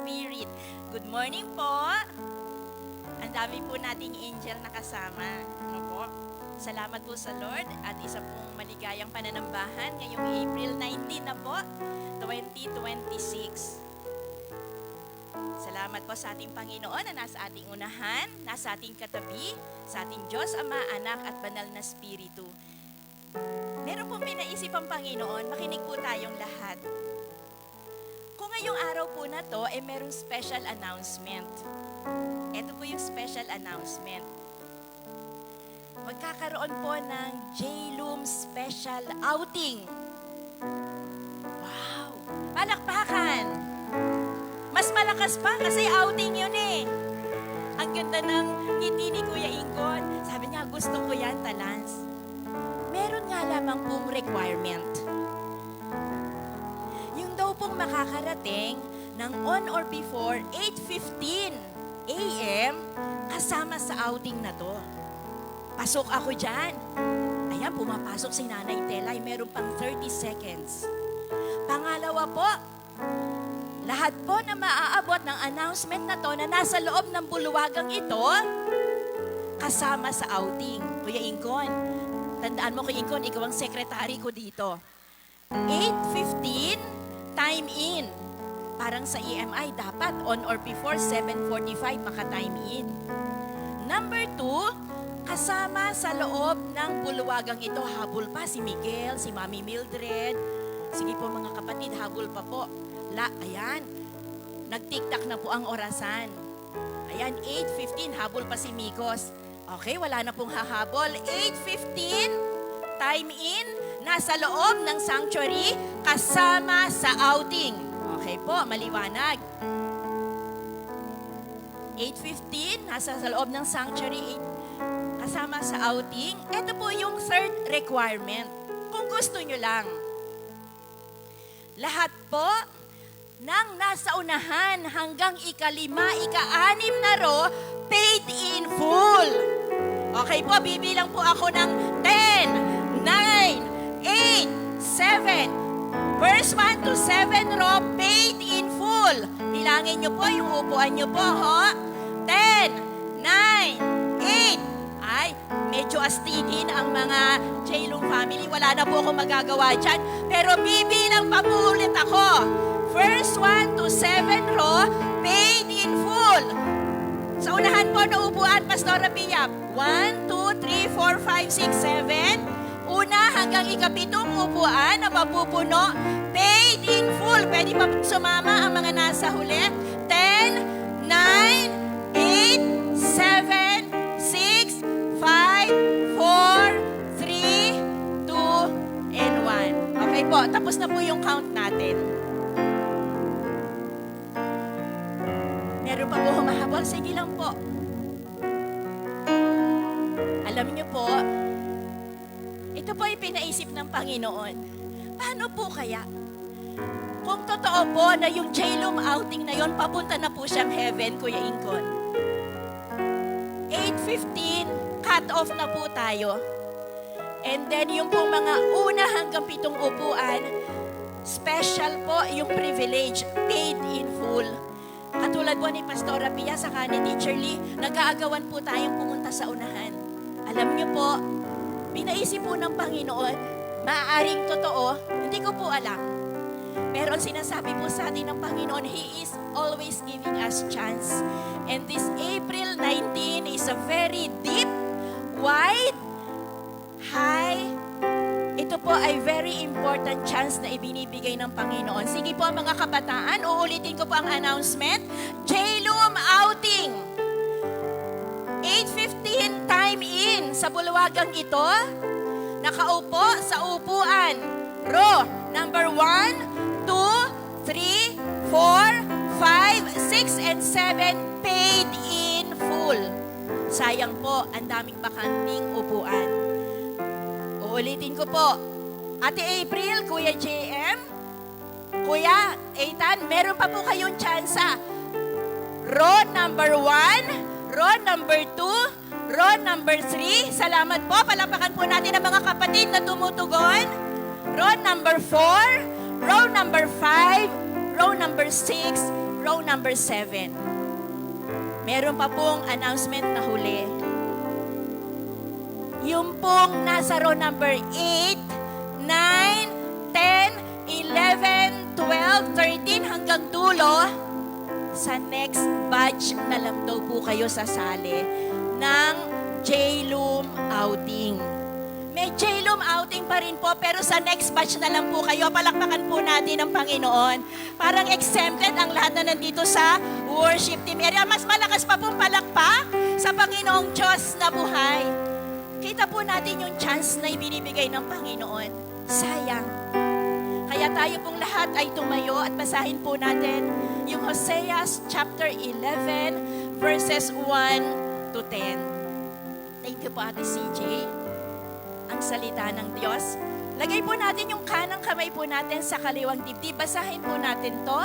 Spirit. Good morning po. Ang dami po nating angel na kasama. Ano po? Salamat po sa Lord at isa pong maligayang pananambahan ngayong April 19 na po, 2026. Salamat po sa ating Panginoon na nasa ating unahan, nasa ating katabi, sa ating Diyos, Ama, Anak at Banal na Espiritu. Meron pong pinaisip ang Panginoon, makinig po tayong lahat. Kung ngayong araw po na to, merong special announcement. Ito po yung special announcement. Magkakaroon po ng J-Loom Special Outing. Wow! Palakpakan! Mas malakas pa kasi outing yun eh. Ang ganda ng ngiti ni Kuya Ingon. Sabi niya, gusto ko yan, Talans. Meron nga lamang pong requirement. Yung daw pong makakarating ng on or before 8:15 a.m. kasama sa outing na to. Pasok ako dyan. Ayan, pumapasok si Nanay Telay. Meron pang 30 seconds. Pangalawa po, lahat po na maaabot ng announcement na to na nasa loob ng bulwagang ito, kasama sa outing. Kuya Ingkon, tandaan mo Kuya Ingkon, ikaw ang sekretary ko dito. 8:15, time in. Parang sa EMI, dapat on or before 7:45 maka-time in. Number 2, kasama sa loob ng bulwagang ito, habol pa si Miguel, si Mami Mildred. Sige po mga kapatid, habol pa po. Ayan, nag-tiktak na po ang orasan. Ayan, 8:15, habol pa si Migos. Okay, wala na pong hahabol. 8:15, time in, nasa loob ng sanctuary, kasama sa outing. Okay po, maliwanag. 8:15, nasa sa loob ng sanctuary, kasama sa outing. Ito po yung third requirement. Kung gusto nyo lang, lahat po nang nasa unahan hanggang ika-5, ika-6 na row, paid in full. Okay po, bibilang po ako ng 10, 9, 8, 7. Verse 1 to 7 row, paid in full. Bilangin nyo po yung upuan nyo po, ho? 10, 9, 8. Ay, medyo astigin ang mga J-Loom family. Wala na po akong magagawa dyan. Pero bibilang pa po ulit ako. Verse 1 to 7 row, paid in full. Sa unahan po na upuan, Pastora Pia. 1, 2, 3, 4, 5, 6, 7. Una hanggang ikapitong upuan na mapupuno, paid in full. Pwede pa sumama ang mga nasa huli. 10, 9, 8, 7, 6, 5, 4, 3, 2, and 1. Okay po, tapos na po yung count natin. Meron pa po humahabol. Sige lang po. Alam niyo po, ito po ay pinaisip ng Panginoon. Paano po kaya? Kung totoo po na yung J-Loom outing na yon, papunta na po siyang heaven, Kuya Ingkon. 8:15, cut off na po tayo. And then yung pong mga una hanggang 7 upuan, special po yung privilege, paid in full. Katulad po ni Pastora Pia sa ni Teacher Lee, nag-aagawan po tayong pumunta sa unahan. Alam niyo po, pinaisip po ng Panginoon, maaaring totoo, hindi ko po alam. Pero ang sinasabi po sa atin ng Panginoon, He is always giving us chance. And this April 19 is a very deep, wide, high, ito po ay very important chance na ibinibigay ng Panginoon. Sige po mga kabataan, uulitin ko po ang announcement. J-Loom outing. 8:15 time in sa bulwagang ito. Nakaupo sa upuan. Row number 1, 2, 3, 4, 5, 6, and 7 paid in full. Sayang po, ang daming bakanting upuan. Uulitin ko po. Ate April, Kuya JM, Kuya Ethan, meron pa po kayong tsansa. Row number 1, row number 2, row number 3. Salamat po. Palapakan po natin ang mga kapatid na tumutugon. Row number 4, row number 5, row number 6, row number 7. Meron pa pong announcement na huli. Yung pong nasa row number 8, 9, 10, 11, 12, 13 hanggang dulo, sa next batch na lang daw po kayo sasali ng J-Loom outing. May J-Loom outing pa rin po, pero sa next batch na lang po kayo. Palakpakan po natin ang Panginoon. Parang exempted ang lahat na nandito sa worship team area. Mas malakas pa pong palakpak sa Panginoong Diyos na buhay. Kita po natin yung chance na ibinibigay ng Panginoon. Sayang. Kaya tayo pong lahat ay tumayo at basahin po natin yung Hosea chapter 11 verses 1 to 10. Thank you po, Ate CJ. Ang salita ng Diyos. Lagay po natin yung kanang kamay po natin sa kaliwang dibdib. Basahin po natin to.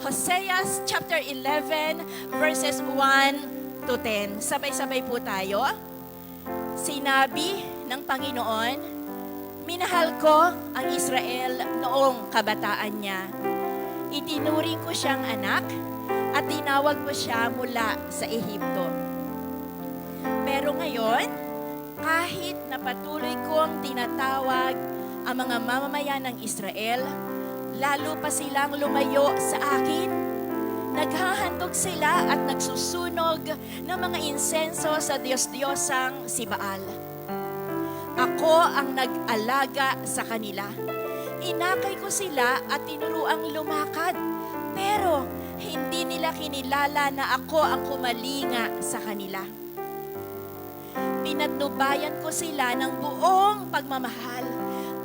Hosea chapter 11 verses 1 to 10. Sabay-sabay po tayo. Sinabi ng Panginoon, minahal ko ang Israel noong kabataan niya. Itinuring ko siyang anak at tinawag ko siya mula sa Ehipto. Pero ngayon, kahit na patuloy kong tinatawag ang mga mamamayan ng Israel, lalo pa silang lumayo sa akin. Naghahandog sila at nagsusunog ng mga insenso sa Diyos-Diyosang si Baal. Ako ang nag-alaga sa kanila. Inakay ko sila at tinuruang lumakad. Pero hindi nila kinilala na ako ang kumalinga sa kanila. Pinatnubayan ko sila ng buong pagmamahal,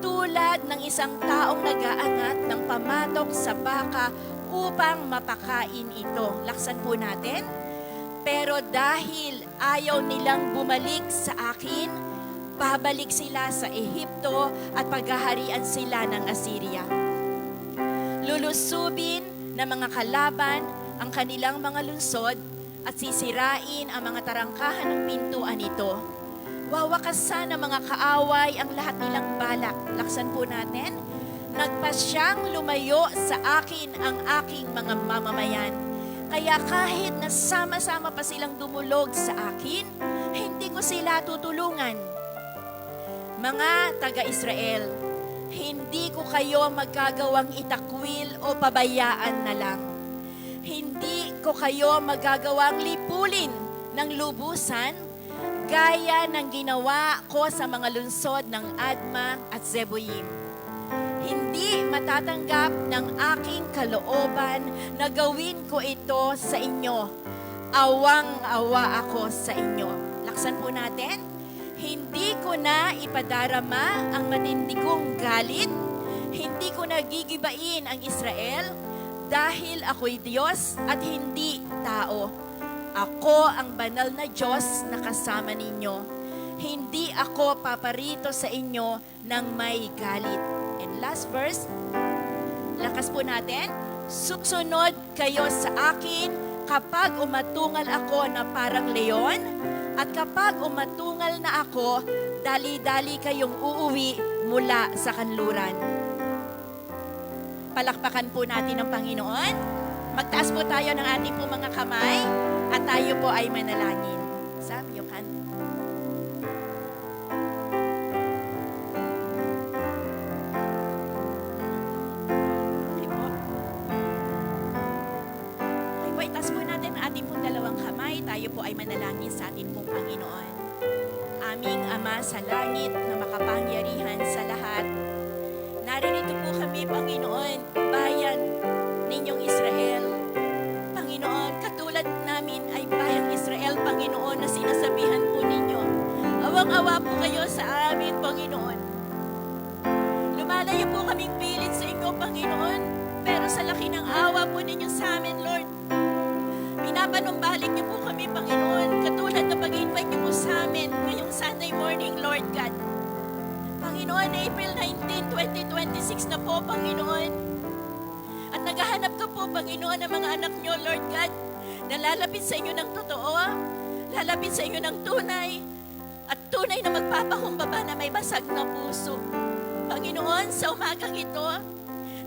tulad ng isang taong nag-aangat ng pamatok sa baka upang mapakain ito. Laksan po natin. Pero dahil ayaw nilang bumalik sa akin, babalik sila sa Ehipto at paghaharian sila ng Assyria. Lulusubin ng mga kalaban ang kanilang mga lungsod at sisirain ang mga tarangkahan ng pintuan nito. Wawakasan ng mga kaaway ang lahat nilang balak. Laksan po natin. Nagpasyang lumayo sa akin ang aking mga mamamayan. Kaya kahit nasama-sama pa silang dumulog sa akin, hindi ko sila tutulungan. Mga taga-Israel, hindi ko kayo magagawang itakwil o pabayaan na lang. Hindi ko kayo magagawang lipulin ng lubusan gaya ng ginawa ko sa mga lungsod ng Adma at Zeboyim. Hindi matatanggap ng aking kalooban na gawin ko ito sa inyo. Awang-awa ako sa inyo. Laksan po natin. Hindi ko na ipadarama ang matindi kong galit. Hindi ko na gigibain ang Israel dahil ako'y Diyos at hindi tao. Ako ang banal na Diyos na kasama ninyo. Hindi ako paparito sa inyo ng may galit. And last verse, lakas po natin. Susunod kayo sa akin kapag umatungal ako na parang leon, at kapag umatungal na ako, dali-dali kayong uuwi mula sa kanluran. Palakpakan po natin ang Panginoon. Magtaas po tayo ng ating po mga kamay at tayo po ay manalangin. Sam, you can. Okay po. Okay po, itaas po natin ang ating pong dalawang kamay. Tayo po ay manalangin sa ating pong Panginoon. Aming Ama sa langit na makapangyarihan sa lahat, naririto po kami, Panginoon, bayan ninyong Israel. Panginoon, katulad namin ay bayang Israel, Panginoon, na sinasabihan po ninyo. Awang-awa po kayo sa amin, Panginoon. Lumalayo po kaming pilit sa inyo, Panginoon, pero sa laki ng awa po ninyo sa amin, Lord, pinapanumbalik niyo po kami, Panginoon, katulad na pag-invite niyo po sa amin ngayong Sunday morning, Lord God. Panginoon, April 19, 2026 na po, Panginoon. At naghahanap ka po, Panginoon, ng mga anak nyo, Lord God, na lalapit sa inyo ng totoo, lalapit sa inyo ng tunay, at tunay na magpapakumbaba na may basag na puso. Panginoon, sa umagang ito,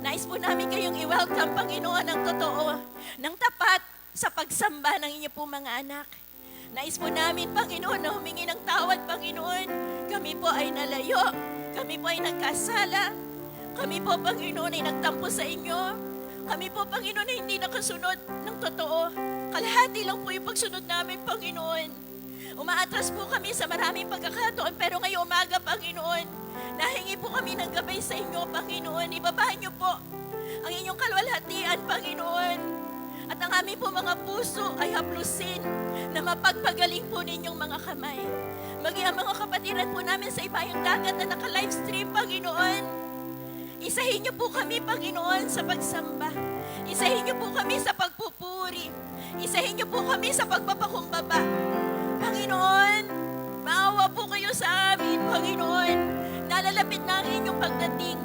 Nais po namin kayong i-welcome, Panginoon, ng totoo, ng tapat sa pagsamba ng inyo po mga anak. Nais po namin, Panginoon, na humingi ng tawad, Panginoon. Kami po ay nalayo. Kami po ay nagkasala. Kami po, Panginoon, ay nagtampo sa inyo. Kami po, Panginoon, ay hindi nakasunod ng totoo. Kalahati lang po yung pagsunod namin, Panginoon. Umaatras po kami sa maraming pagkakataon, pero ngayong umaga, Panginoon, nahingi po kami ng gabay sa inyo, Panginoon. Ibaba niyo po ang inyong kalwalhatian, Panginoon. At ang aming po mga puso ay haplusin na mapagpagaling po ninyong mga kamay. Maging ang mga kapatiran po namin sa ibayang dagat na naka-livestream, Panginoon. Isahin niyo po kami, Panginoon, sa pagsamba. Isahin niyo po kami sa pagpupuri. Isahin niyo po kami sa pagpapakumbaba. Panginoon, maawa po kayo sa amin, Panginoon. Nalalapit na ang inyong pagdating.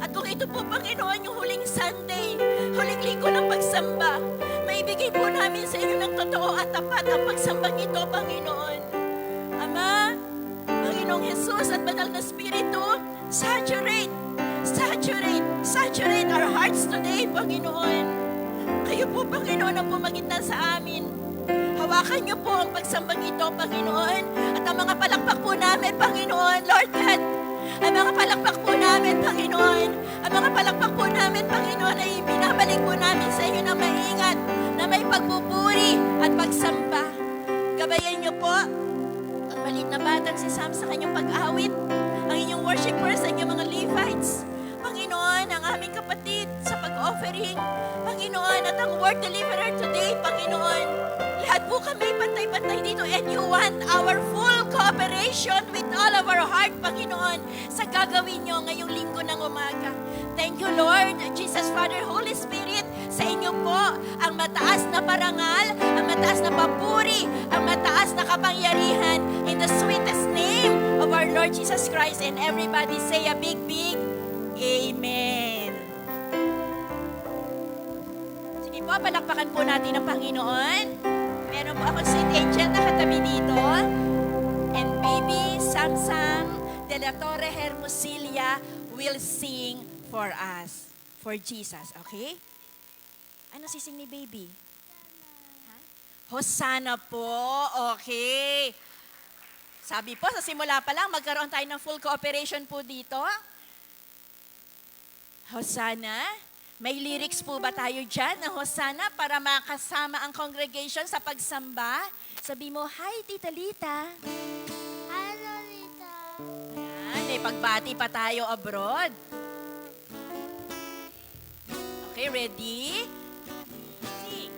At kung ito po, Panginoon, yung huling Sunday, huling linggo ng pagsamba, maibigay po namin sa inyo ng totoo at tapat ang pagsambang ito, Panginoon. Ama, Panginoong Jesus at Banal na Espiritu, saturate our hearts today, Panginoon. Kayo po, Panginoon, ang pumagitna sa amin. Hawakan niyo po ang pagsambang ito, Panginoon. At ang mga palakpak po namin, Panginoon, Lord God, ang mga palakpak po namin, Panginoon, ang mga palakpak po namin, Panginoon, ay binabalik po namin sa inyo na maingat, na may pagpupuri at pagsamba. Gabayan niyo po ang maliit na batang si Sam sa kanyang pag-awit, ang inyong worshipers, ang inyong mga Levites, Panginoon, ang aming kapatid sa pag-offering, Panginoon, at ang word deliverer today, Panginoon. Lahat po kami pantay-pantay dito and you want our full cooperation with all of our heart, Panginoon, sa gagawin nyo ngayong linggo ng umaga. Thank you, Lord, Jesus, Father, Holy Spirit, sa inyo po ang mataas na parangal, ang mataas na papuri, ang mataas na kapangyarihan in the sweetest name of our Lord Jesus Christ. And everybody say a big Amen. Sige po, palakpakan po natin ang Panginoon. Meron po akong sweet angel na katabi dito. And baby Samsam de la Torre Hermosilia will sing for us, for Jesus. Okay? Ano sising ni baby? Hosanna po. Okay. Sabi po, sa simula pa lang, magkaroon tayo ng full cooperation po dito. Hosanna. May lyrics po ba tayo dyan na Hosanna para makasama ang congregation sa pagsamba? Sabi mo, hi, Tita Lita. Hi, Lolita. Ayan, may pagbati pa tayo abroad. Okay, ready? Sing.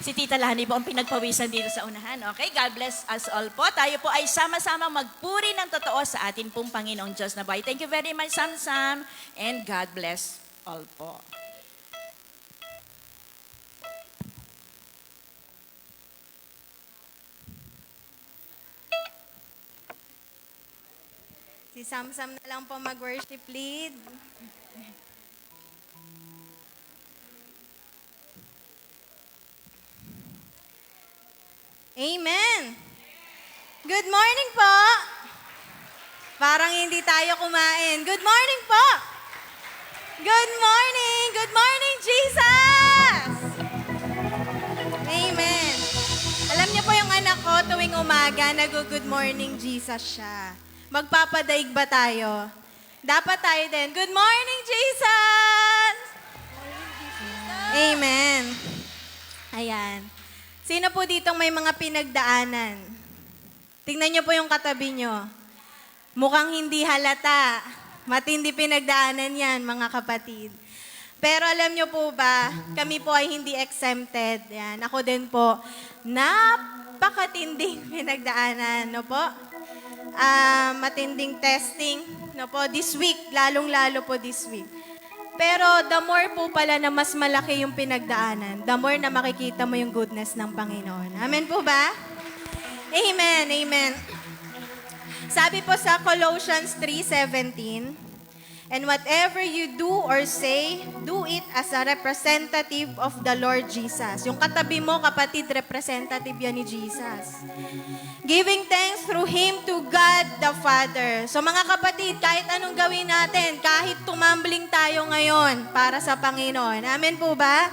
Si Tita Lani po ang pinagpawisan dito sa unahan. Okay, God bless us all po. Tayo po ay sama-sama magpuri ng totoo sa atin pong Panginoong Diyos na buhay. Thank you very much, Sam, and God bless all po. Si Samsam na lang po mag-worship lead. Amen. Good morning po. Parang hindi tayo kumain. Good morning po. Good morning. Good morning, Jesus. Amen. Alam niyo po yung anak ko tuwing umaga, nag-good morning, Jesus siya. Magpapadaig ba tayo? Dapat tayo din. Good morning, Jesus! Amen. Ayan. Sino po ditong may mga pinagdaanan? Tingnan niyo po yung katabi niyo. Mukhang hindi halata. Matindi pinagdaanan yan, mga kapatid. Pero alam niyo po ba, kami po ay hindi exempted. Yan. Ako din po, napakatinding pinagdaanan. No po? Matinding testing. No po? This week, lalong-lalo po this week. Pero the more po pala na mas malaki yung pinagdaanan, the more na makikita mo yung goodness ng Panginoon. Amen po ba? Amen, amen. Sabi po sa Colossians 3:17, and whatever you do or say, do it as a representative of the Lord Jesus. Yung katabi mo, kapatid, representative yan ni Jesus. Giving thanks through Him to God the Father. So mga kapatid, kahit anong gawin natin, kahit tumambling tayo ngayon para sa Panginoon. Amen po ba?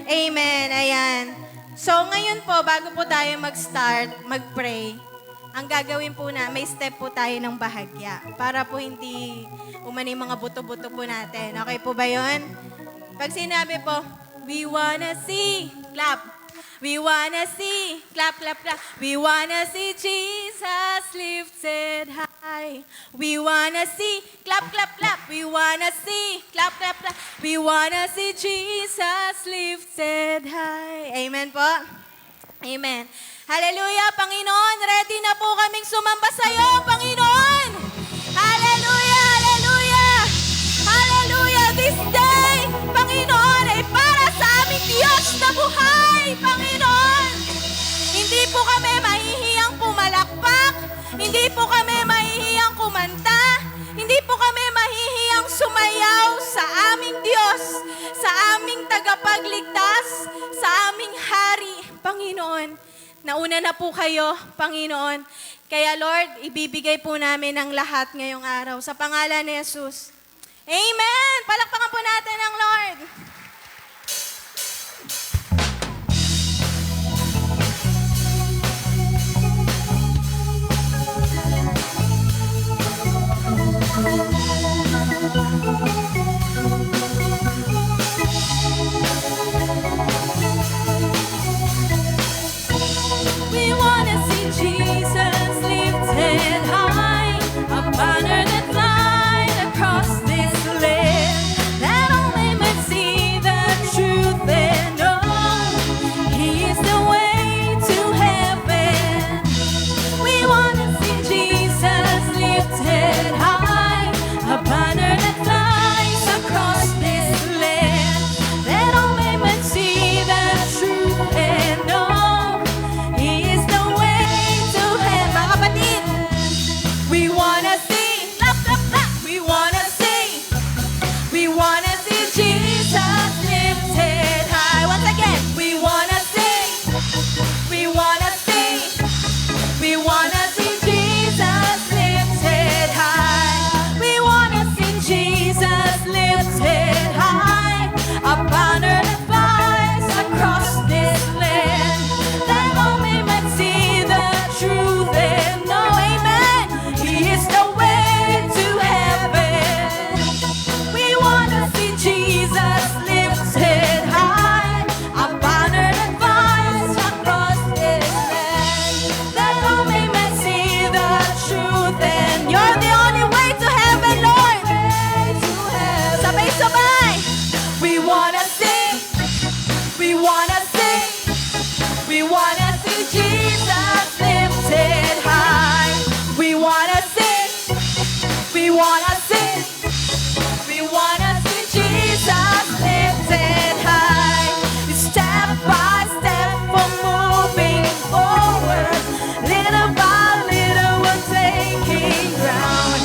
Amen. Ayan. So ngayon po, bago po tayo mag-start, mag-pray, ang gagawin po na, may step po tayo ng bahagya para po hindi umani mga buto-buto po natin. Okay po ba yun? Pag sinabi po, we wanna see, clap. We wanna see, clap, clap, clap. We wanna see Jesus lifted high. We wanna see, clap, clap, clap. We wanna see, clap, clap, clap. We wanna see Jesus lifted high. Amen po? Amen. Hallelujah, Panginoon. Ready na po kaming sumamba sa iyo, Panginoon. Hallelujah, hallelujah. Hallelujah. This day, Panginoon, ay para sa aming Diyos na buhay, Panginoon. Hindi po kami mahihiyang pumalakpak. Hindi po kami mahihiyang kumanta. Hindi po kami mahihiyang sumayaw sa aming Diyos, sa aming tagapagligtas, sa aming hari, Panginoon. Nauna na po kayo, Panginoon. Kaya Lord, ibibigay po namin ang lahat ngayong araw. Sa pangalan ni Jesus. Amen! Palakpakan po natin ang Lord. We wanna see Jesus lifted high, a banner that flies across this land, that all men might see the truth and know He is the way to heaven. We wanna see Jesus lifted high, a banner that flies across this land, that all men might see the truth and know He is the way to heaven. Mga kapatid, we wanna see, clap, We wanna see Jesus lifted high. We wanna see, we wanna see, we wanna see Jesus lifted high. Step by step we're moving forward. Little by little we're taking ground.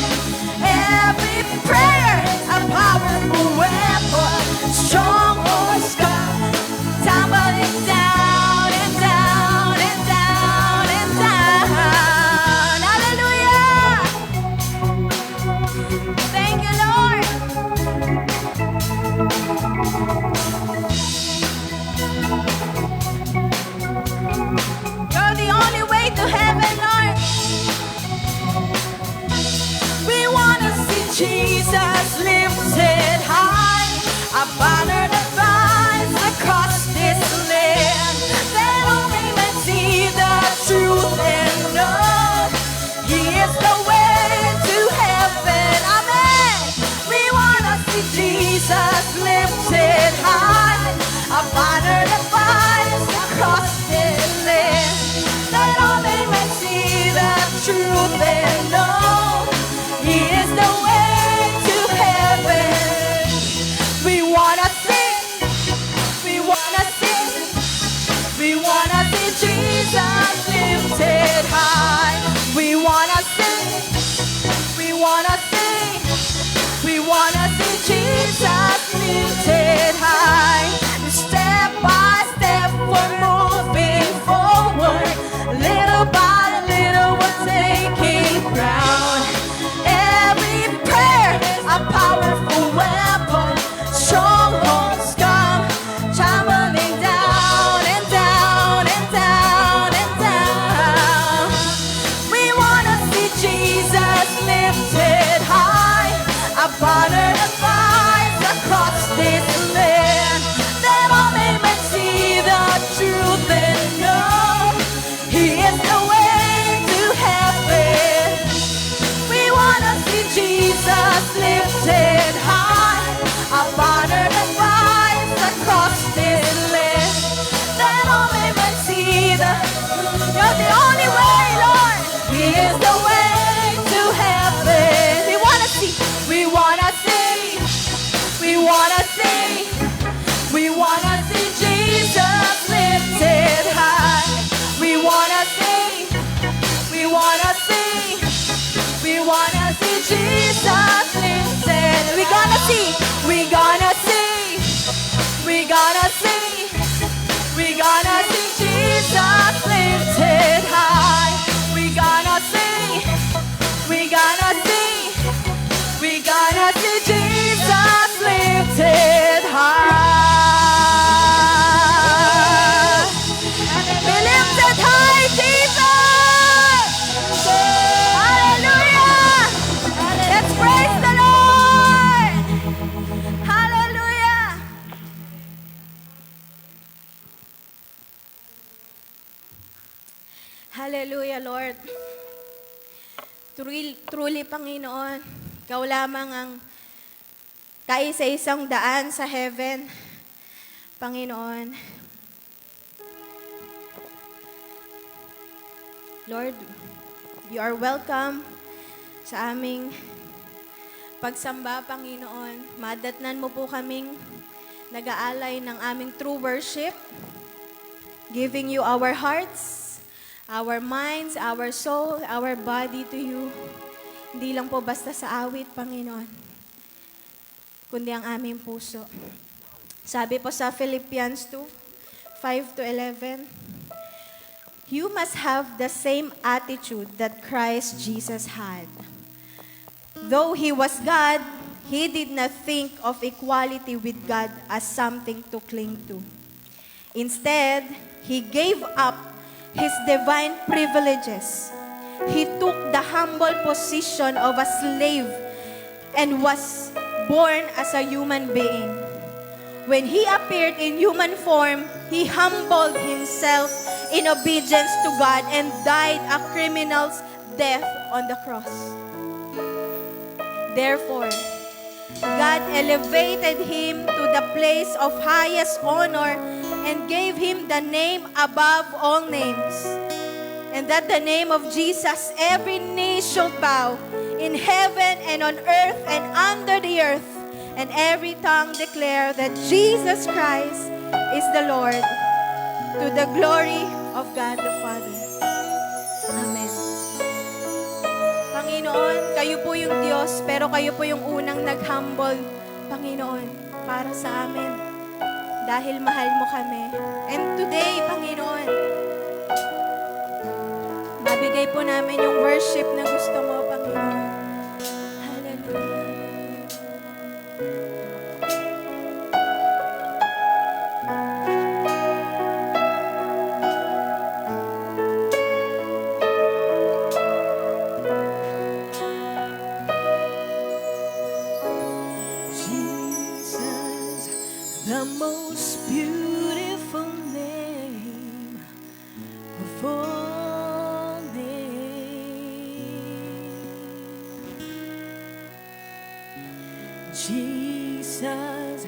Every prayer a powerful weapon. Strongholds come tumbling down and down and down and down. Hallelujah! Thank you, Lord. You're the only way to heaven, Lord. We wanna see Jesus lifted high, a banner that flies across this land, that all may see the truth and know He is the way to heaven. Amen. We wanna see Jesus lifted high, a banner that flies across this land, that all may see the truth and know He is the way to heaven. We wanna sing, we wanna sing, we wanna see Jesus lifted high. We wanna sing, we wanna sing, we wanna see Jesus lifted high. Step by step we're moving forward. Little by little we're taking ground. Every prayer a powerful weapon. Strongholds come tumbling down and down and down and down. We wanna see Jesus lifted high, a banner that flies across this land, that all may see the truth and know He is the way to heaven. We wanna see Jesus lifted high, a banner that flies across this land, that all may see the. You're the only way, Lord. He is the way to heaven. We wanna see, we wanna see, we wanna see, we wanna see Jesus lifted high. We wanna see, we wanna see, we wanna see Jesus lifted. We gonna see, we gonna see, we gonna see, we gonna see Jesus lifted high. We gonna see, we gonna see, we gonna see Jesus lifted high. Be lifted high, Jesus! Hallelujah! Let's praise the Lord! Hallelujah! Hallelujah, Lord. Truly, Panginoon, Ikaw lamang ang kaisa-isang daan sa heaven, Panginoon. Lord, you are welcome sa aming pagsamba, Panginoon. Madatnan mo po kaming nag-aalay ng aming true worship, giving you our hearts, our minds, our soul, our body to you. Hindi lang po basta sa awit, Panginoon, kundi ang aming puso. Sabi po sa Philippians 2:5-11, you must have the same attitude that Christ Jesus had. Though He was God, He did not think of equality with God as something to cling to. Instead, He gave up His divine privileges. He took the humble position of a slave and was born as a human being. When He appeared in human form, He humbled Himself in obedience to God and died a criminal's death on the cross. Therefore, God elevated Him to the place of highest honor and gave him the name above all names. And that the name of Jesus every knee should bow in heaven and on earth and under the earth, and every tongue declare that Jesus Christ is the Lord, to the glory of God the Father. Amen. Panginoon, kayo po yung Diyos, pero kayo po yung unang nag-humble, Panginoon, para sa amin. Dahil mahal mo kami. And today, Panginoon, mabigay po namin yung worship na gusto mo, Panginoon. Hallelujah. Jesus, the most beautiful name of all names. Jesus,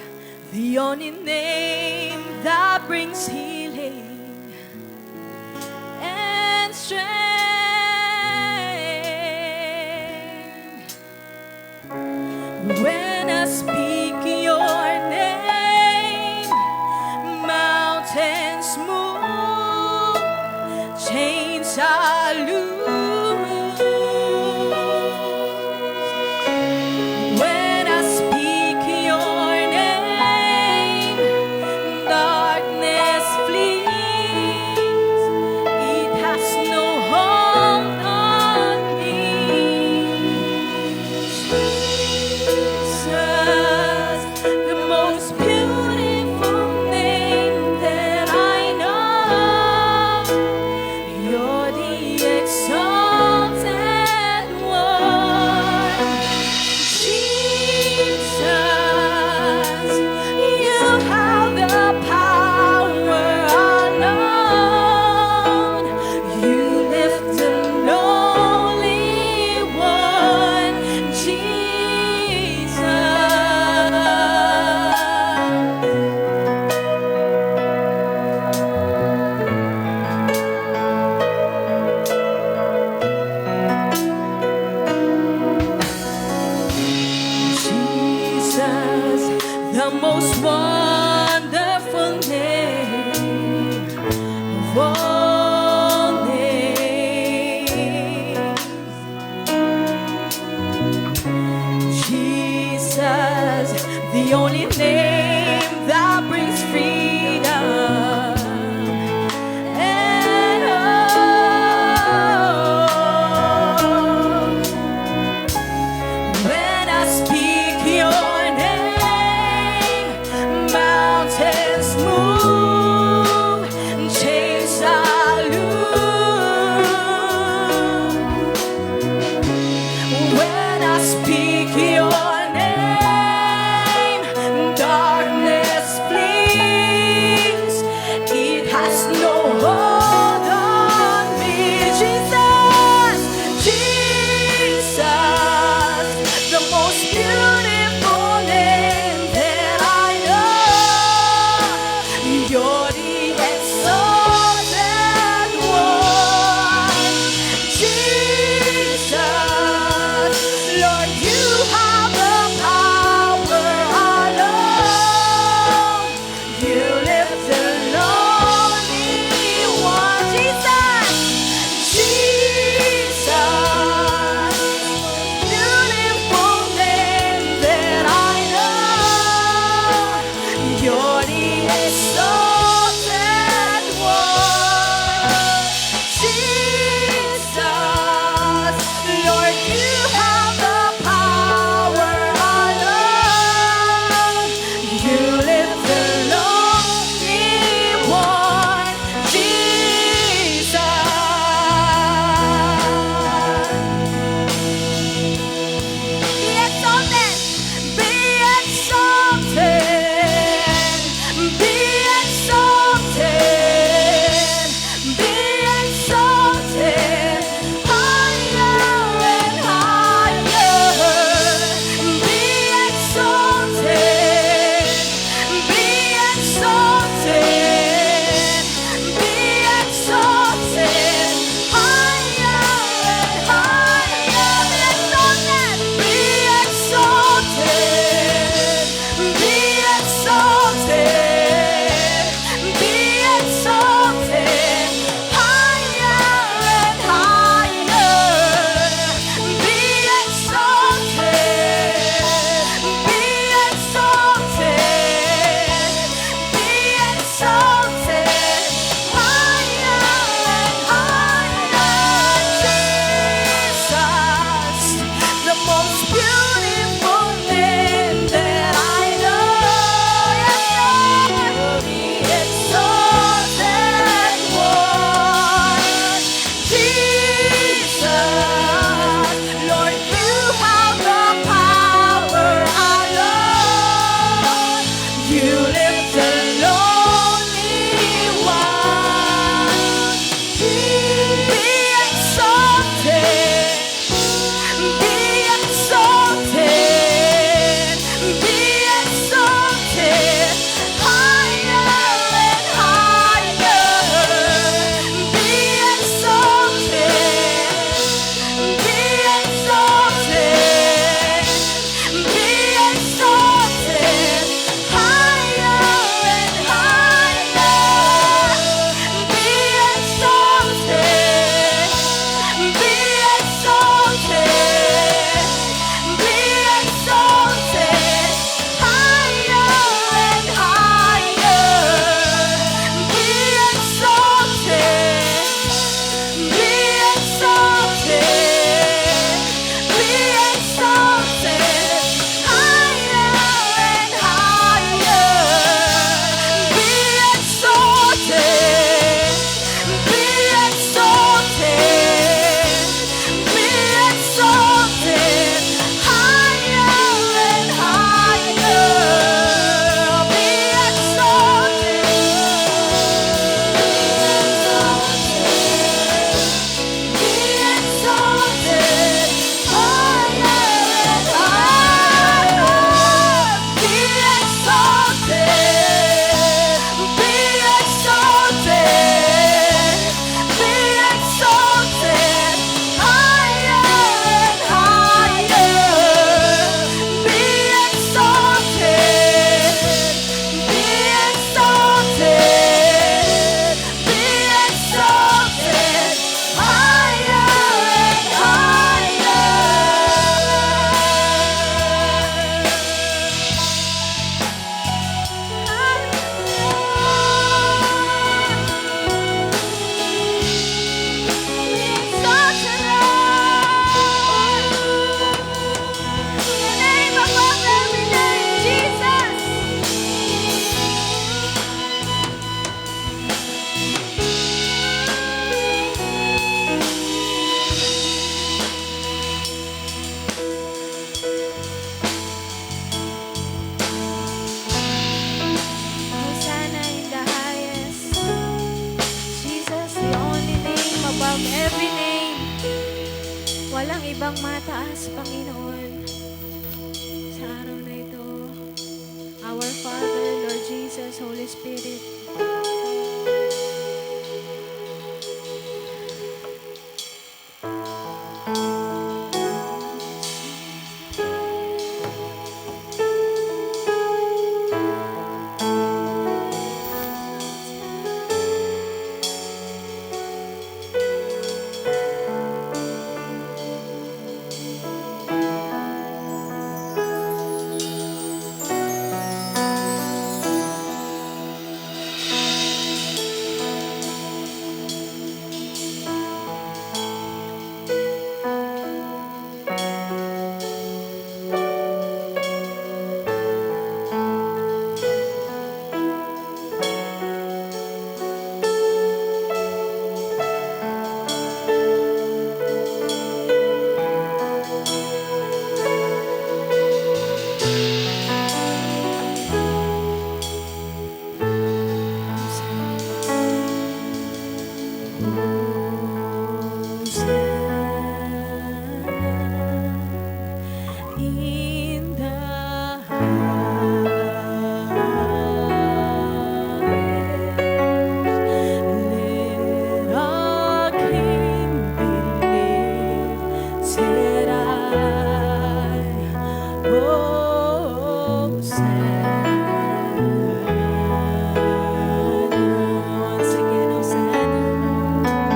the only name that brings healing and strength. When I speak your name, mountains move, chains are loose. When I speak your name, darkness flees. It has no hold on me. Jesus, the most beautiful name that I know. You're the exalted one. Jesus, you have the power alone. You lift the lowly one. Jesus. Jesus, the most wonderful name of all names. Jesus, the only name that brings freedom and hope. When I speak your name, mountains move, chains are above every name. Walang ibang mataas, Panginoon, sa araw na ito. Our Father, Lord Jesus, Holy Spirit, in the highest, let our King be lifted high. Hosanna. Once again, Hosanna.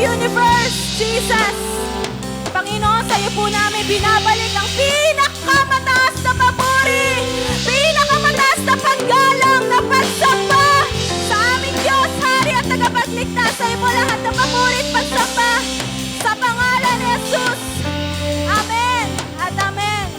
universe, Jesus. Panginoon, sa iyo po namin binabalik ang pinakamataas na papuri, pinakamataas na paggalang, na pagsamba sa aming Diyos, Hari at Tagapagligtas. Sa iyo po lahat na papuri at pagsamba sa pangalan ni Jesus. Amen at amen.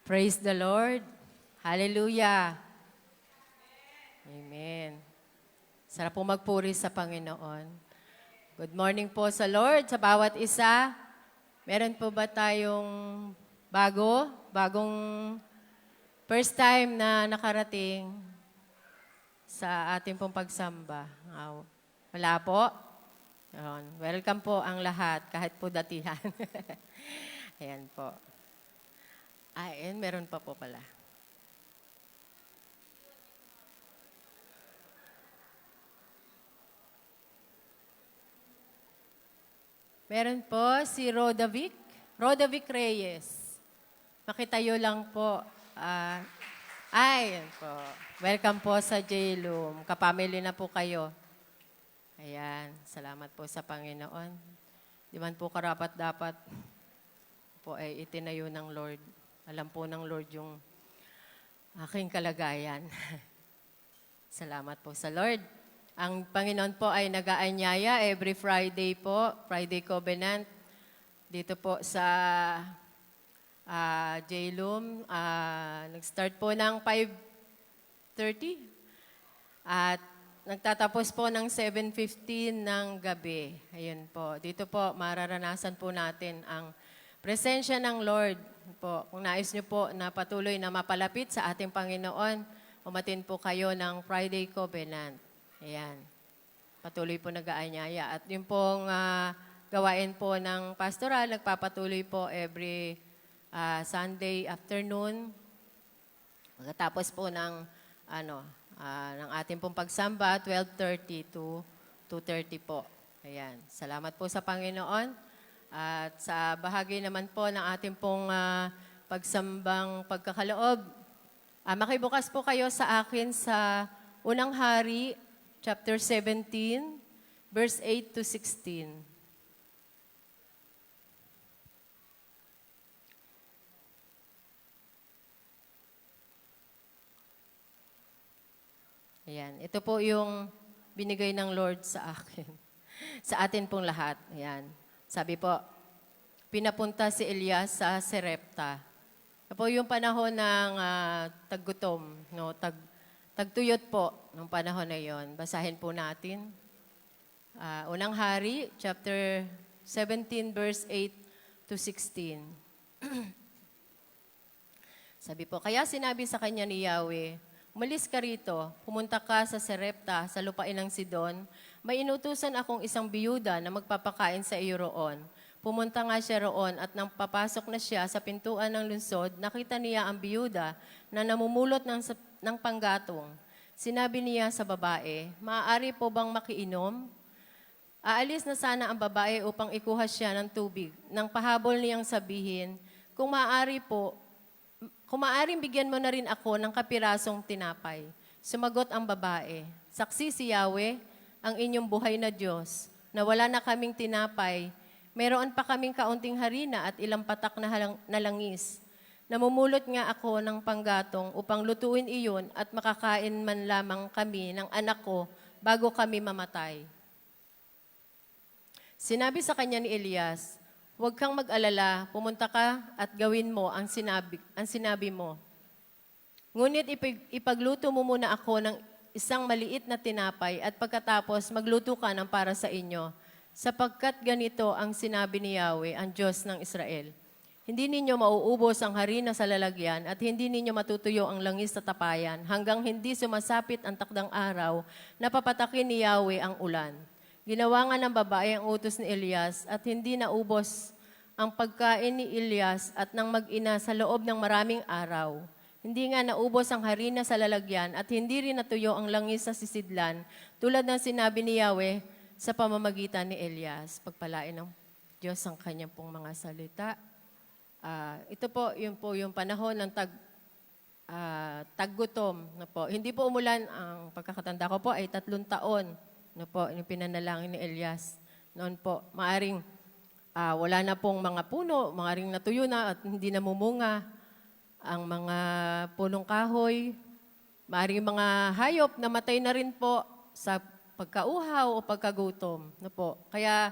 Praise the Lord. Hallelujah. Amen. Sarap po magpuri sa Panginoon. Good morning po sa Lord, sa bawat isa. Meron po ba tayong bagong first time na nakarating sa ating pong pagsamba? Wala po? Yun. Welcome po ang lahat, kahit po datihan. Ayan po. Ayan, meron pa po pala. Meron po si Rodavic Reyes. Makitayo lang po. Ayan po. Welcome po sa J-Loom. Kapamilya na po kayo. Ayan, salamat po sa Panginoon. Di man po karapat dapat po ay itinayo ng Lord. Alam po ng Lord yung aking kalagayan. Salamat po sa Lord. Ang Panginoon po ay nag-aanyaya every Friday po, Friday Covenant, dito po sa J-Loom. Nag-start po ng 5:30 at nagtatapos po ng 7:15 ng gabi. Ayun po. Dito po mararanasan po natin ang presensya ng Lord. Po, kung nais niyo po na patuloy na mapalapit sa ating Panginoon, umatin po kayo ng Friday Covenant. Ayan. Patuloy po nag-aanyaya. At yung pong gawain po ng pastoral, nagpapatuloy po every Sunday afternoon. Pagkatapos po ng ating pong pagsamba, 12:30 to 2:30 po. Ayan. Salamat po sa Panginoon. At sa bahagi naman po ng ating pong pagsambang pagkakaloob, makibukas po kayo sa akin sa Unang Hari, chapter 17, verse 8 to 16. Ayan. Ito po yung binigay ng Lord sa akin. Sa atin pong lahat. Ayan. Sabi po, pinapunta si Elias sa Serepta. Ito po yung panahon ng taggutom, no? Tagtuyot po nung panahon na yon. Basahin po natin. Unang Hari, chapter 17, verse 8 to 16. Sabi po, kaya sinabi sa kanya ni Yahweh, umalis ka rito, pumunta ka sa Serepta, sa lupain ng Sidon. May inutusan akong isang biyuda na magpapakain sa iyo roon. Pumunta nga siya roon at nang papasok na siya sa pintuan ng lungsod, nakita niya ang biyuda na namumulot ng panggatong. Sinabi niya sa babae, maaari po bang makiinom? Aalis na sana ang babae upang ikuha siya ng tubig. Nang pahabol niyang sabihin, kung maaaring bigyan mo na rin ako ng kapirasong tinapay. Sumagot ang babae, saksi si Yahweh, ang inyong buhay na Diyos, na wala na kaming tinapay, mayroon pa kaming kaunting harina at ilang patak na langis. Namumulot nga ako ng panggatong upang lutuin iyon at makakain man lamang kami ng anak ko bago kami mamatay. Sinabi sa kanya ni Elias, huwag kang mag-alala, pumunta ka at gawin mo ang sinabi mo. Ngunit ipagluto mo muna ako ng isang maliit na tinapay at pagkatapos magluto ka ng para sa inyo. Sapagkat ganito ang sinabi ni Yahweh, ang Diyos ng Israel. Hindi ninyo mauubos ang harina sa lalagyan at hindi ninyo matutuyo ang langis sa tapayan hanggang hindi sumasapit ang takdang araw na papatakin ni Yahweh ang ulan. Ginawa nga ng babae ang utos ni Elias at hindi naubos ang pagkain ni Elias at ng mag-ina sa loob ng maraming araw. Hindi nga naubos ang harina sa lalagyan at hindi rin natuyo ang langis sa sisidlan tulad ng sinabi ni Yahweh sa pamamagitan ni Elias. Pagpalain ng Diyos ang kanyang pong mga salita. Ito po yung panahon ng taggutom. No po. Hindi po umulan, ang pagkakatanda ko po ay 3 taon. No po, yung pinanalangin ni Elias. Noon po, maaring wala na pong mga puno, maaring natuyo na at hindi namumunga ang mga punong kahoy. Maaring mga hayop namatay na rin po sa pagkauhaw o pagkagutom. No po. Kaya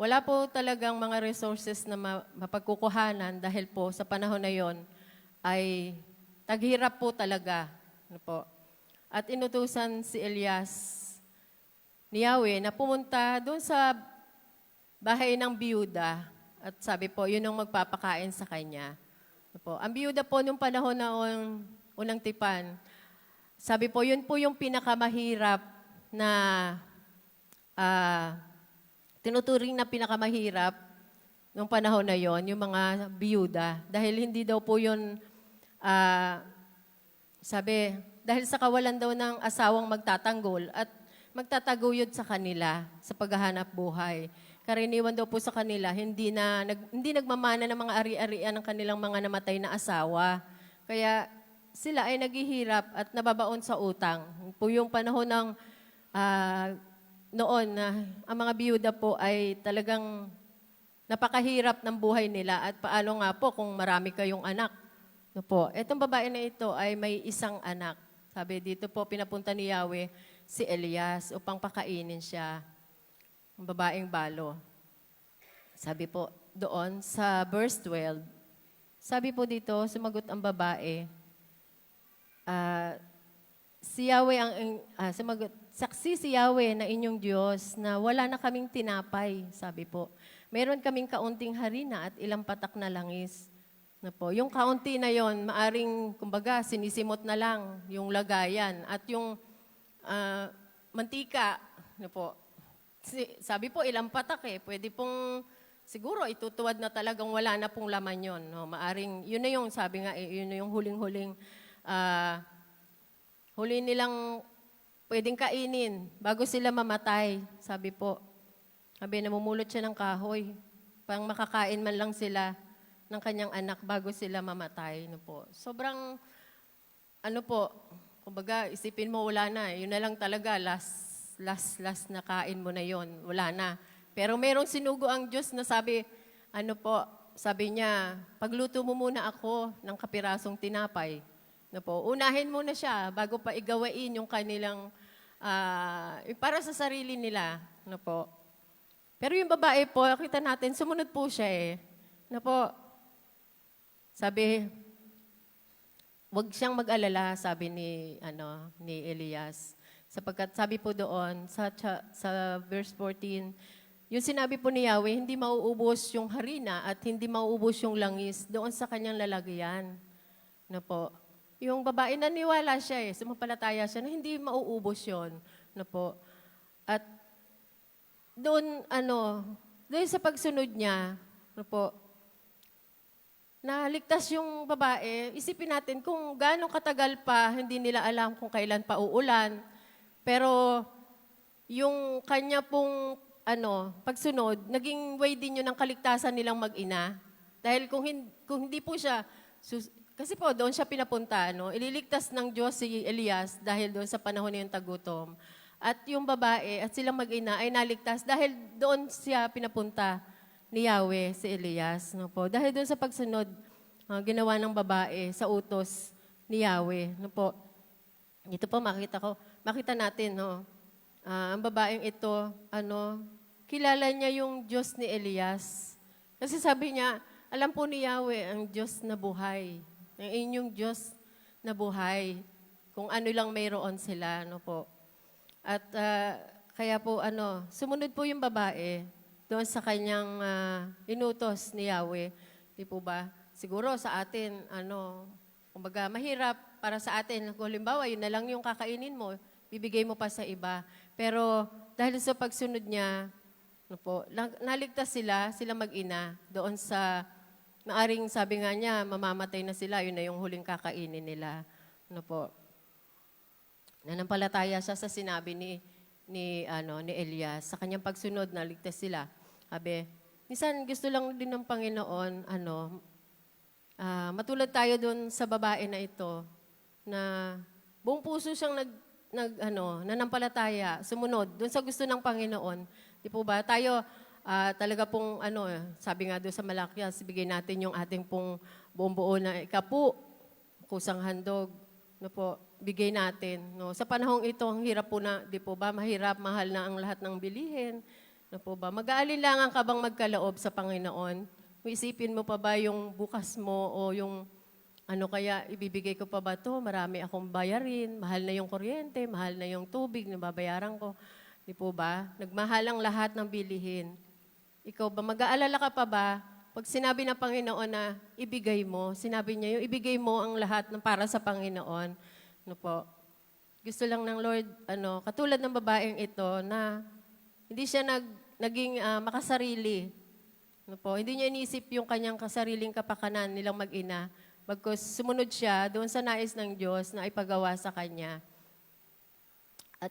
wala po talagang mga resources na mapagkukuhanan dahil po sa panahon na yon ay taghirap po talaga. Ano po. At inutusan si Elias ni Yahweh na pumunta doon sa bahay ng biyuda at sabi po, yun ang magpapakain sa kanya. Ano po. Ang biyuda po nung panahon na unang tipan, sabi po, yun po yung pinakamahirap na tinuturing na pinakamahirap nung panahon na yon, yung mga biyuda. Dahil hindi daw po yun, dahil sa kawalan daw ng asawang magtatanggol at magtataguyod sa kanila sa paghahanap buhay. Karaniwan daw po sa kanila, hindi nagmamana ng mga ari-arian ng kanilang mga namatay na asawa. Kaya sila ay naghihirap at nababaon sa utang. Po yung panahon ng noon na ang mga biyuda po ay talagang napakahirap ng buhay nila at paano nga po kung marami kayong anak. No po. Itong babae na ito ay may isang anak. Sabi dito po, pinapunta ni Yahweh si Elias upang pakainin siya, ang babaeng balo. Sabi po doon sa verse 12, sabi po dito, sumagot ang babae, si Yahweh saksi si Yahweh na inyong Diyos na wala na kaming tinapay, sabi po. Meron kaming kaunting harina at ilang patak na langis. Na po. Yung kaunti na yon, maaring, kumbaga, sinisimot na lang yung lagayan. At yung mantika, na po. Sabi po, ilang patak eh. Pwede pong, siguro, itutuwad na talagang wala na pong laman yon. No? Maaring, yun na yung, sabi nga, yun na yung huling-huling, huli nilang pwedeng kainin bago sila mamatay, sabi po. Sabi, namumulot siya ng kahoy. Pang makakain man lang sila ng kanyang anak bago sila mamatay. No po. Sobrang, kumbaga, isipin mo, wala na. Yun na lang talaga, last na kain mo na yon, wala na. Pero merong sinugo ang Diyos na sabi, sabi niya, pagluto mo muna ako ng kapirasong tinapay. No po. Unahin muna siya bago pa igawain yung kanilang para sa sarili nila. No po. Pero yung babae po, kita natin, sumunod po siya eh. No po. Sabi, wag siyang mag-alala, sabi ni Elias. Sapagkat sabi po doon sa verse 14, yung sinabi po ni Yahweh, hindi mauubos yung harina at hindi mauubos yung langis doon sa kanyang lalagyan. No po. Yung babae naniwala siya sumampalataya siya na hindi mauubos yon, no po. At doon sa pagsunod niya, no po, naligtas yung babae. Isipin natin kung gaano katagal pa, hindi nila alam kung kailan pa uulan. Pero yung kanya pong pagsunod, naging way din yun ng kaligtasan nilang mag-ina. Dahil kung hindi po siya kasi po, doon siya pinapunta, ililigtas ng Diyos si Elias dahil doon sa panahon na yung tagutom. At yung babae at silang mag-ina ay naligtas dahil doon siya pinapunta ni Yahweh, si Elias. No po. Dahil doon sa pagsunod, ginawa ng babae sa utos ni Yahweh. No po. Ito po, makita natin, ang babaeng ito, kilala niya yung Diyos ni Elias. Kasi sabi niya, alam po ni Yahweh ang Diyos na buhay. Ang inyong Diyos na buhay. Kung ano lang mayroon sila, no po. At kaya po, sumunod po yung babae doon sa kanyang inutos ni Yahweh. Di po ba? Siguro sa atin, kumbaga mahirap para sa atin. Kung halimbawa, yun na lang yung kakainin mo, bibigay mo pa sa iba. Pero dahil sa pagsunod niya, naligtas sila mag-ina doon sa, maaring sabi nga niya, mamamatay na sila, yun na yung huling kakainin nila. Nanampalataya siya sa sinabi ni Elias. Sa kanyang pagsunod, naligtas sila. Sabi, minsan gusto lang din ng Panginoon, matulad tayo doon sa babae na ito, na buong puso siyang nanampalataya, sumunod doon sa gusto ng Panginoon. Di po ba? Tayo, talaga pong, sabi nga doon sa Malakias, bigay natin yung ating pong buong buo na ikapu, kusang handog, bigay natin. Sa panahong ito, ang hirap po na, di po ba? Mahirap, mahal na ang lahat ng bilihin. Mag-aalinlangan ka bang magkaloob sa Panginoon? Isipin mo pa ba yung bukas mo o yung kaya ibibigay ko pa ba to? Marami akong bayarin, mahal na yung kuryente, mahal na yung tubig na babayaran ko. Di po ba? Nagmahal ang lahat ng bilihin. Ikaw ba, mag-aalala ka pa ba? Pag sinabi ng Panginoon na ibigay mo, sinabi niya yung ibigay mo ang lahat ng para sa Panginoon. Gusto lang ng Lord, katulad ng babaeng ito na hindi siya naging makasarili. Hindi niya inisip yung kanyang kasariling kapakanan nilang mag-ina. Bagkus sumunod siya doon sa nais ng Diyos na ipagawa sa kanya. At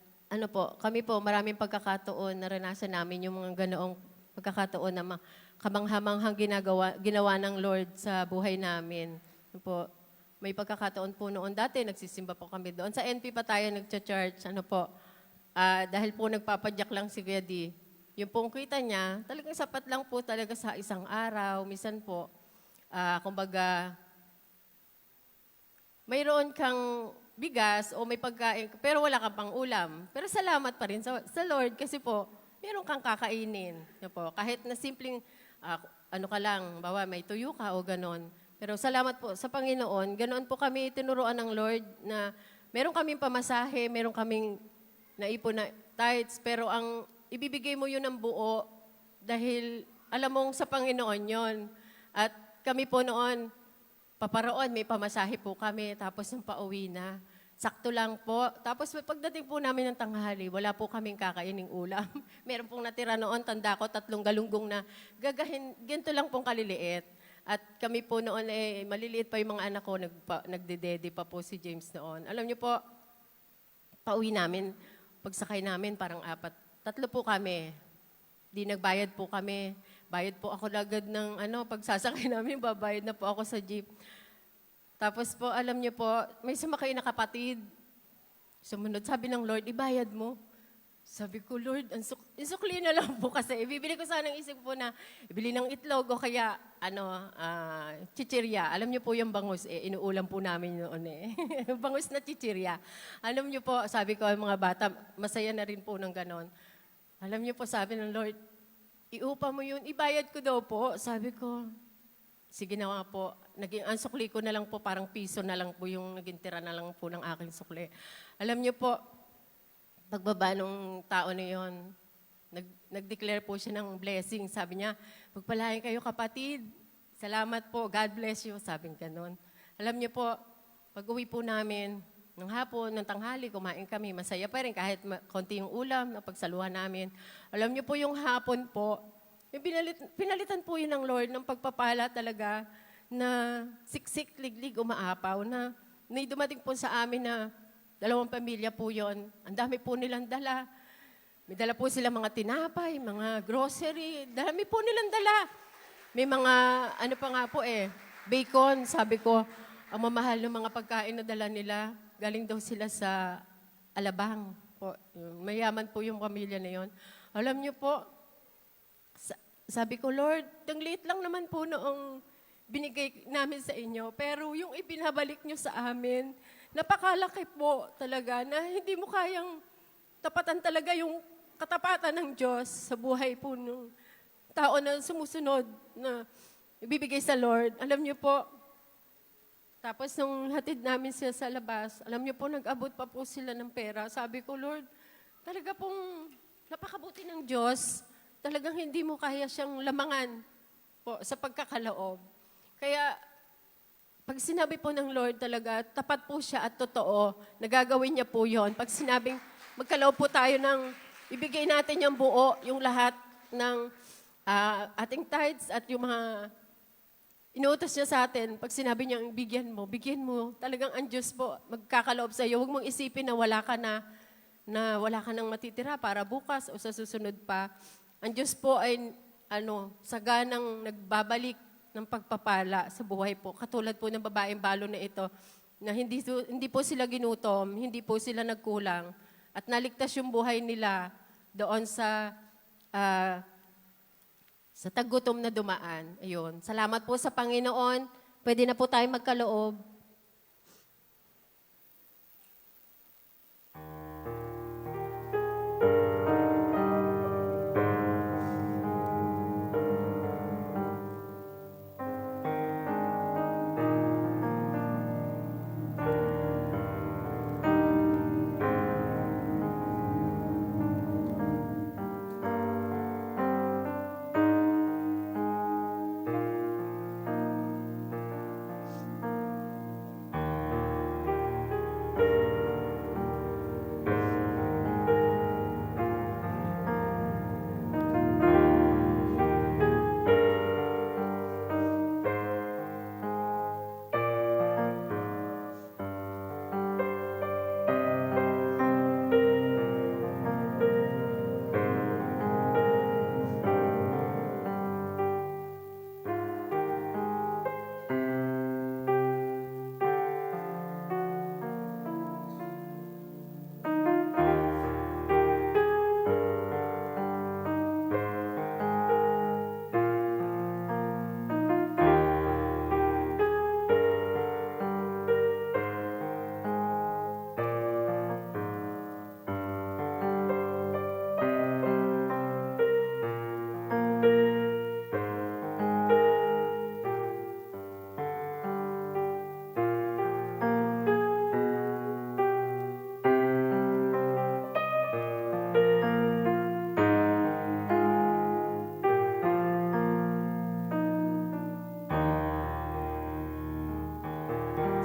kami po, maraming pagkakataon, naranasan namin yung mga ganoong pagkakataon na kamanghamanghang ginawa ng Lord sa buhay namin. May pagkakataon po noon dati, nagsisimba po kami doon. Sa NP pa tayo nagcha-church. Dahil po nagpapadyak lang si Kuya D. Yung pong kita niya, talagang sapat lang po talaga sa isang araw. Minsan po, kumbaga, mayroon kang bigas o may pagkain, pero wala kang pang ulam. Pero salamat pa rin sa Lord kasi po, meron kang kakainin. Kahit na simpleng, ka lang, bawa may tuyo ka o ganon. Pero salamat po sa Panginoon, ganoon po kami tinuruan ng Lord na meron kaming pamasahe, meron kaming naipon na tithes, pero ang ibibigay mo yun ng buo dahil alam mong sa Panginoon yon. At kami po noon, paparoon, may pamasahe po kami, tapos nung pauwi na, sakto lang po. Tapos pagdating po namin ng tanghali, wala po kaming kakaining ulam. Meron pong natira noon, tanda ko, 3 galunggong na gagahin, ganito lang pong kaliliit. At kami po noon, maliliit pa yung mga anak ko, nagdedede pa po si James noon. Alam niyo po, pauwi namin, pagsakay namin, parang 3 po kami. Di nagbayad po kami. Bayad po ako agad ng pagsasakay namin, babayad na po ako sa jeep. Tapos po, alam niyo po, may sumakay na kapatid. Sumunod, sabi ng Lord, ibayad mo. Sabi ko, Lord, insukli na lang po kasi. Ibibili ko sana ng isip po na ibili ng itlog o kaya, chichirya. Alam niyo po yung bangus, inuulam po namin noon bangus na chichirya. Alam niyo po, sabi ko, mga bata, masaya na rin po ng ganon. Alam niyo po, sabi ng Lord, iupa mo yun, ibayad ko daw po. Sabi ko, sige na nga po. Ang sukli ko na lang po, parang piso na lang po yung naging tira na lang po ng aking sukli. Alam niyo po, pagbaba nung tao na yun, nag-declare po siya ng blessing. Sabi niya, pagpalain kayo kapatid. Salamat po, God bless you. Sabi niya ganun. Alam niyo po, pag-uwi po namin, ng hapon, ng tanghali, kumain kami. Masaya pa rin kahit konti yung ulam na pagsaluhan namin. Alam niyo po yung hapon po, yung pinalitan po yun ng Lord ng pagpapala talaga na siksik, liglig, umaapaw na may dumating po sa amin na 2 pamilya po yon. Ang dami po nilang dala. May dala po sila mga tinapay, mga grocery. Dami po nilang dala. May mga, pa nga po bacon. Sabi ko, ang mamahal ng mga pagkain na dala nila, galing daw sila sa Alabang. Po. Mayaman po yung pamilya na yon. Alam niyo po, sabi ko, Lord, ang liit lang naman po noong binigay namin sa inyo. Pero yung ibinabalik niyo sa amin, napakalaki po talaga na hindi mo kayang tapatan talaga yung katapatan ng Diyos sa buhay po ng tao na sumusunod na ibibigay sa Lord. Alam niyo po, tapos nung hatid namin siya sa labas, alam niyo po, nag-abot pa po sila ng pera. Sabi ko, Lord, talaga pong napakabuti ng Diyos. Talagang hindi mo kaya siyang lamangan po sa pagkakaloob. Kaya, pag sinabi po ng Lord talaga, tapat po siya at totoo, nagagawin niya po yon. Pag sinabing, magkaloob po tayo ng, ibigay natin yung buo, yung lahat ng ating tithes at yung mga inuutos niya sa atin. Pag sinabi niya, bigyan mo. Talagang ang Diyos po, magkakaloob sa iyo. Huwag mong isipin na wala ka nang matitira para bukas o sa susunod pa. Ang Diyos po ay, saganang nagbabalik ng pagpapala sa buhay po. Katulad po ng babaeng balo na ito, na hindi po sila ginutom, hindi po sila nagkulang, at naligtas yung buhay nila doon sa taggutom na dumaan. Ayun. Salamat po sa Panginoon. Pwede na po tayo magkaloob.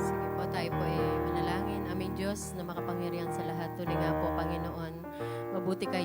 Sige po, tayo po ay manalangin. Aming Diyos na makapangyarihan sa lahat. Tunay nga po, Panginoon, mabuti kayo.